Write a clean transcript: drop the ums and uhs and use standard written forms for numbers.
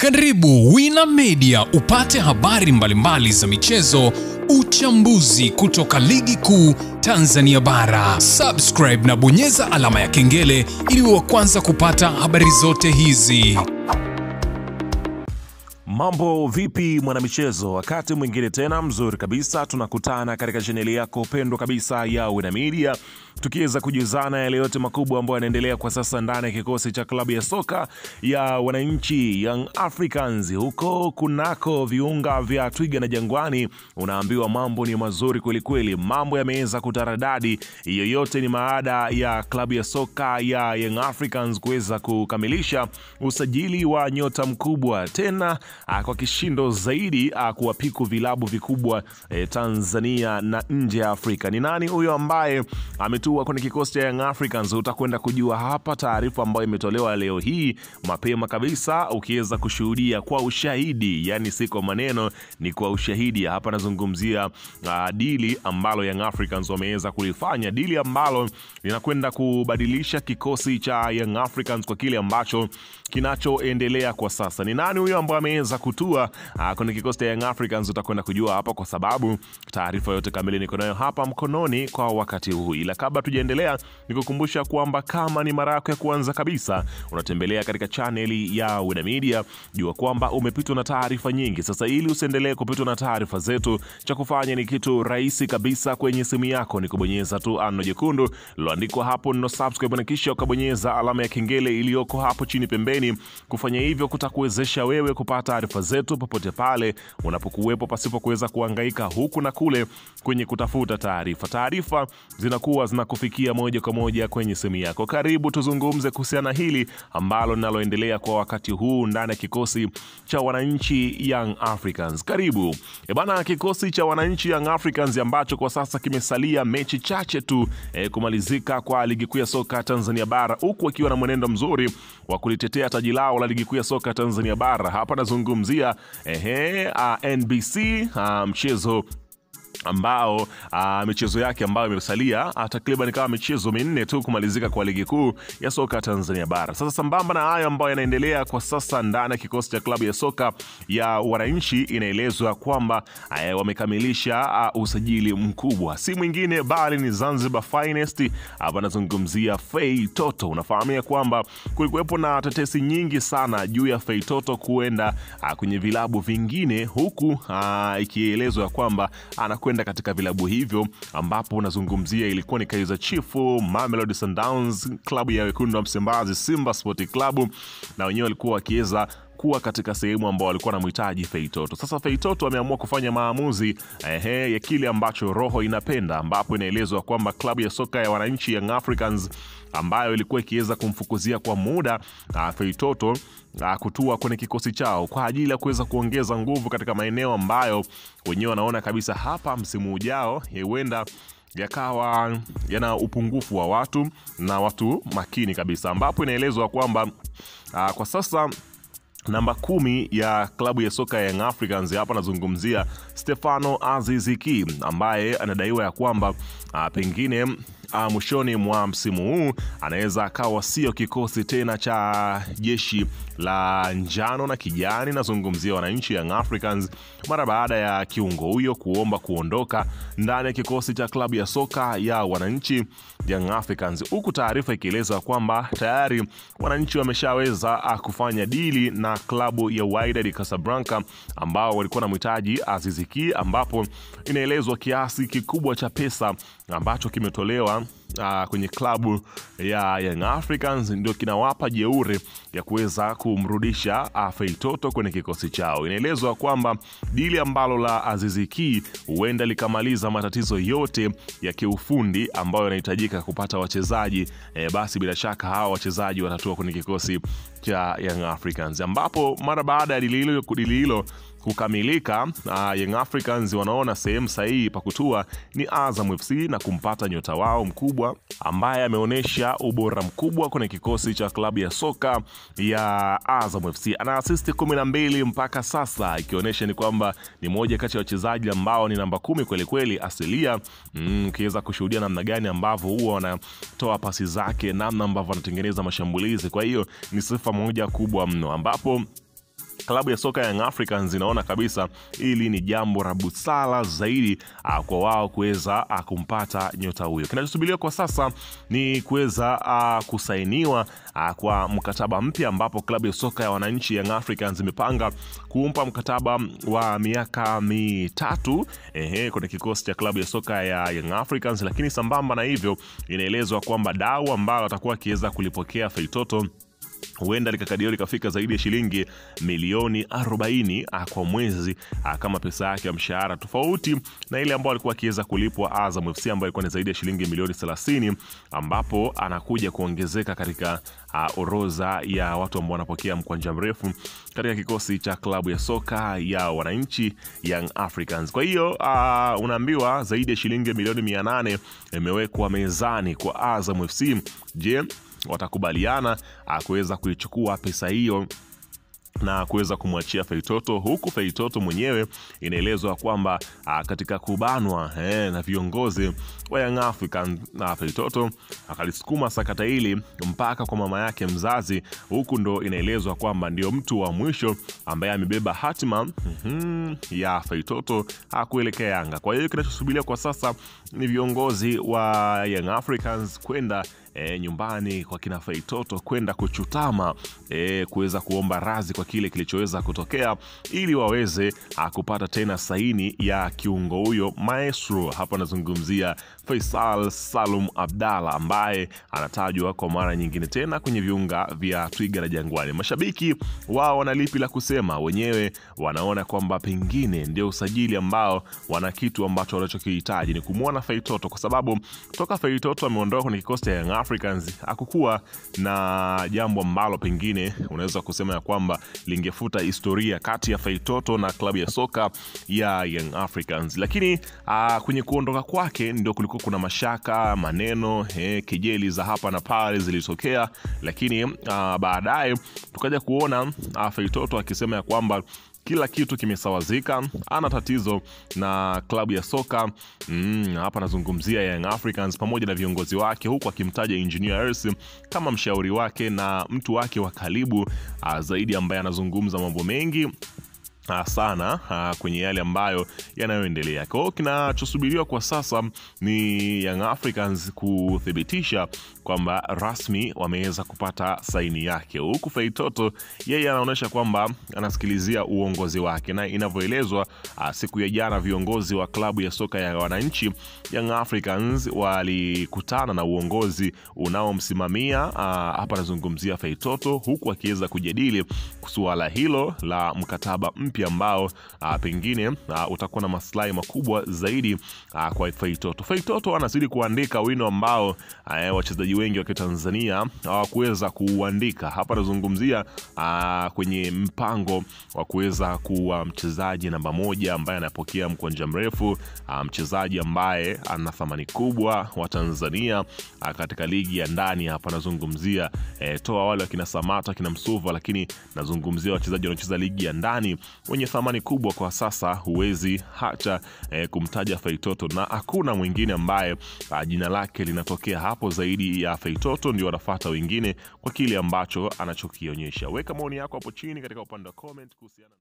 Karibu Wina Media upate habari mbalimbali za michezo, uchambuzi kutoka ligi kuu Tanzania bara. Subscribe na bonyeza alama ya kengele ili uwe wa kwanza kupata habari zote hizi. Mambo vipi mwanamichezo? Wakati mwingine tena mzuri kabisa tunakutana katika chaneli yako pendwa kabisa ya Wina Media, tukiweza kujuzana yale yote makubwa ambayo yanaendelea kwa sasa ndani ya kikosi cha klabu ya soka ya wananchi Young Africans huko kunako viunga vya Twiga na Jangwani. Unaambiwa mambo ni mazuri kweli kweli, mambo yameweza kutaradadi. Hiyo yote ni baada ya klabu ya soka ya Young Africans kuweza kukamilisha usajili wa nyota mkubwa tena kwa kishindo zaidi kuwapiku vilabu vikubwa Tanzania na nje ya Afrika. Ni nani huyo ambaye ametua kwenye kikosi cha Young Africans? Utakwenda kujua hapa, taarifa ambayo imetolewa leo hii mapema kabisa, ukiweza kushuhudia kwa ushahidi, yani si kwa maneno, ni kwa ushahidi. Hapa nazungumzia dili ambalo Young Africans wameweza kulifanya, dili ambalo linakwenda kubadilisha kikosi cha Young Africans kwa kile ambacho kinachoendelea kwa sasa. Ni nani huyo ambaye ameweza kutua kwenye kikosi cha Young Africans? Utakwenda kujua hapa, kwa sababu taarifa yote kamili niko nayo hapa mkononi kwa wakati huu. Ila kabla tujaendelea, nikukumbusha kwamba kama ni mara yako ya kwanza kabisa unatembelea katika chaneli ya Wina Media, jua kwamba umepitwa na taarifa nyingi. Sasa ili usiendelee kupitwa na taarifa zetu, cha kufanya ni kitu rahisi kabisa. Kwenye simu yako ni kubonyeza tu ano jekundu liloandikwa hapo neno subscribe, na kisha ukabonyeza alama ya kengele iliyoko hapo chini pembeni. Kufanya hivyo kutakuwezesha wewe kupata taarifa zetu popote pale unapokuwepo, pasipo kuweza kuhangaika huku na kule kwenye kutafuta taarifa. Taarifa zinakuwa zinakufikia moja kwa moja kwenye simu yako. Karibu tuzungumze kuhusiana hili ambalo linaloendelea kwa wakati huu ndani ya kikosi cha wananchi Young Africans. Karibu. Bana, kikosi cha wananchi Young Africans ambacho kwa sasa kimesalia mechi chache tu kumalizika kwa ligi kuu ya soka Tanzania bara, huku akiwa na mwenendo mzuri wa kulitetea taji lao la ligi kuu ya soka Tanzania bara. Hapa nazungumzia NBC, mchezo ambao michezo yake ambayo imesalia takriban kama michezo minne tu kumalizika kwa ligi kuu ya soka Tanzania bara. Sasa sambamba na hayo ambayo yanaendelea kwa sasa ndani ya kikosi cha klabu ya soka ya wananchi, inaelezwa kwamba wamekamilisha usajili mkubwa, si mwingine bali ni Zanzibar Finest. Hapa nazungumzia Fei Toto. Unafahamia kwamba kulikuwepo na tetesi nyingi sana juu ya Fei Toto kuenda kwenye vilabu vingine, huku ikielezwa kwamba anakwenda katika vilabu hivyo, ambapo unazungumzia ilikuwa ni Kaizer Chiefs, Mamelodi Sundowns, klabu ya wekundu wa Msimbazi, Simba Sport Club, na wenyewe walikuwa wakiweza kuwa katika sehemu ambao walikuwa wanamhitaji Fei Toto. Sasa Fei Toto ameamua kufanya maamuzi ya kile ambacho roho inapenda, ambapo inaelezwa kwamba klabu ya soka ya wananchi Young Africans ambayo ilikuwa ikiweza kumfukuzia kwa muda Fei Toto kutua kwenye kikosi chao kwa ajili ya kuweza kuongeza nguvu katika maeneo ambayo wenyewe wanaona kabisa hapa msimu ujao huenda yakawa yana upungufu wa watu na watu makini kabisa, ambapo inaelezwa kwamba kwa sasa namba 10 ya klabu ya soka ya Young Africans, hapa nazungumzia Stefano Aziz Ki, ambaye anadaiwa ya kwamba pengine mwishoni mwa msimu huu anaweza akawa sio kikosi tena cha jeshi la njano na kijani. Nazungumzia wananchi Young Africans mara baada ya kiungo huyo kuomba kuondoka ndani ya kikosi cha klabu ya soka ya wananchi Young Africans, huku taarifa ikieleza kwamba tayari wananchi wameshaweza kufanya dili na klabu ya Wydad Casablanca ambao walikuwa na mhitaji Aziz Ki, ambapo inaelezwa kiasi kikubwa cha pesa ambacho kimetolewa kwenye klabu ya Young Africans ndio kinawapa jeuri ya kuweza kumrudisha Fei Toto kwenye kikosi chao. Inaelezwa kwamba dili ambalo la Aziz Ki huenda likamaliza matatizo yote ya kiufundi ambayo yanahitajika kupata wachezaji. Basi bila shaka hawa wachezaji watatua kwenye kikosi cha Young Africans, ambapo mara baada ya dili hilo kukamilika, Young Africans wanaona sehemu sahihi pa kutua ni Azam FC na kumpata nyota wao mkubwa ambaye ameonyesha ubora mkubwa kwenye kikosi cha klabu ya soka ya Azam FC. Ana assist 12 mpaka sasa, ikionyesha ni kwamba ni moja kati ya wachezaji ambao ni namba 10 kweli kweli asilia. Ukiweza kushuhudia namna gani ambavyo huwa wanatoa pasi zake, namna ambavyo wanatengeneza mashambulizi. Kwa hiyo ni sifa moja kubwa mno, ambapo klabu ya soka ya Young Africans inaona kabisa ili ni jambo la busara zaidi kwa wao kuweza kumpata nyota huyo. Kinachosubiriwa kwa sasa ni kuweza kusainiwa kwa mkataba mpya, ambapo klabu ya soka ya wananchi Young Africans imepanga kumpa mkataba wa miaka 3 kwenye kikosi cha klabu ya soka ya Young Africans. Lakini sambamba na hivyo, inaelezwa kwamba dau ambao atakuwa akiweza kulipokea Feitoto huenda likakadirio likafika zaidi ya shilingi milioni 40 kwa mwezi kama pesa yake ya mshahara, tofauti na ile ambayo alikuwa akiweza kulipwa Azam FC ambayo ilikuwa ni zaidi ya shilingi milioni 30, ambapo anakuja kuongezeka katika orodha ya watu ambao wanapokea mkwanja mrefu katika kikosi cha klabu ya soka ya wananchi Young Africans. Kwa hiyo unaambiwa zaidi ya shilingi milioni 800 imewekwa mezani kwa Azam FC. Je, watakubaliana kuweza kuichukua pesa hiyo na kuweza kumwachia Feitoto, huku Feitoto mwenyewe inaelezwa kwamba katika kubanwa na viongozi wa Young Africans, na Feitoto akalisukuma sakata hili mpaka kwa mama yake mzazi, huku ndo inaelezwa kwamba ndio mtu wa mwisho ambaye amebeba hatima ya Feitoto kuelekea Yanga. Kwa hiyo kinachosubiriwa kwa sasa ni viongozi wa Young Africans kwenda nyumbani kwa kina Feitoto, kwenda kuchutama kuweza kuomba radhi kwa kile kilichoweza kutokea, ili waweze kupata tena saini ya kiungo huyo maestro. Hapa nazungumzia Faisal Salum Abdalla, ambaye anatajwa kwa mara nyingine tena kwenye viunga vya Twiga na Jangwani. Mashabiki wao wanalipi la kusema? Wenyewe wanaona kwamba pengine ndio usajili ambao wana kitu ambacho wanachokihitaji ni kumuona Feitoto, kwa sababu toka Feitoto ameondoka kwenye kikosi cha Young Africans hakukuwa na jambo ambalo pengine unaweza kusema ya kwamba lingefuta historia kati ya Feitoto na klabu ya soka ya Young Africans. Lakini kwenye kuondoka kwake ndio kulikuwa kuna mashaka, maneno, kejeli za hapa na pale zilitokea, lakini baadaye tukaja kuona Feitoto akisema ya kwamba kila kitu kimesawazika, ana tatizo na klabu ya soka. Hapa nazungumzia Young Africans pamoja na viongozi wake, huku akimtaja Engineer Hersi kama mshauri wake na mtu wake wa karibu zaidi, ambaye anazungumza mambo mengi sana kwenye yale ambayo yanayoendelea. Kwa hiyo kinachosubiriwa kwa sasa ni Young Africans kuthibitisha kwamba rasmi wameweza kupata saini yake, huku Feitoto yeye anaonyesha kwamba anasikilizia uongozi wake. Na inavyoelezwa siku ya jana viongozi wa klabu ya soka ya wananchi Young Africans walikutana na uongozi unaomsimamia, hapa nazungumzia Feitoto, huku akiweza kujadili suala hilo la mkataba mpya ambao pengine utakuwa na maslahi makubwa zaidi kwa Feitoto. Feitoto anazidi kuandika wino ambao wachezaji wengi wa Tanzania hawakuweza kuandika. Hapa nazungumzia kwenye mpango wa kuweza kuwa mchezaji namba 1 ambaye anapokea mkwanja mrefu, mchezaji ambaye ana thamani kubwa wa Tanzania katika ligi ya ndani. Hapa nazungumzia toa wale wakina Samata, kina Msuva, lakini nazungumzia wachezaji wanaocheza ligi ya ndani wenye thamani kubwa kwa sasa. Huwezi hata kumtaja Feitoto, na hakuna mwingine ambaye jina lake linatokea hapo zaidi ya Feitoto. Ndio wanafuata wengine kwa kile ambacho anachokionyesha. Weka maoni yako hapo chini katika upande wa comment kuhusiana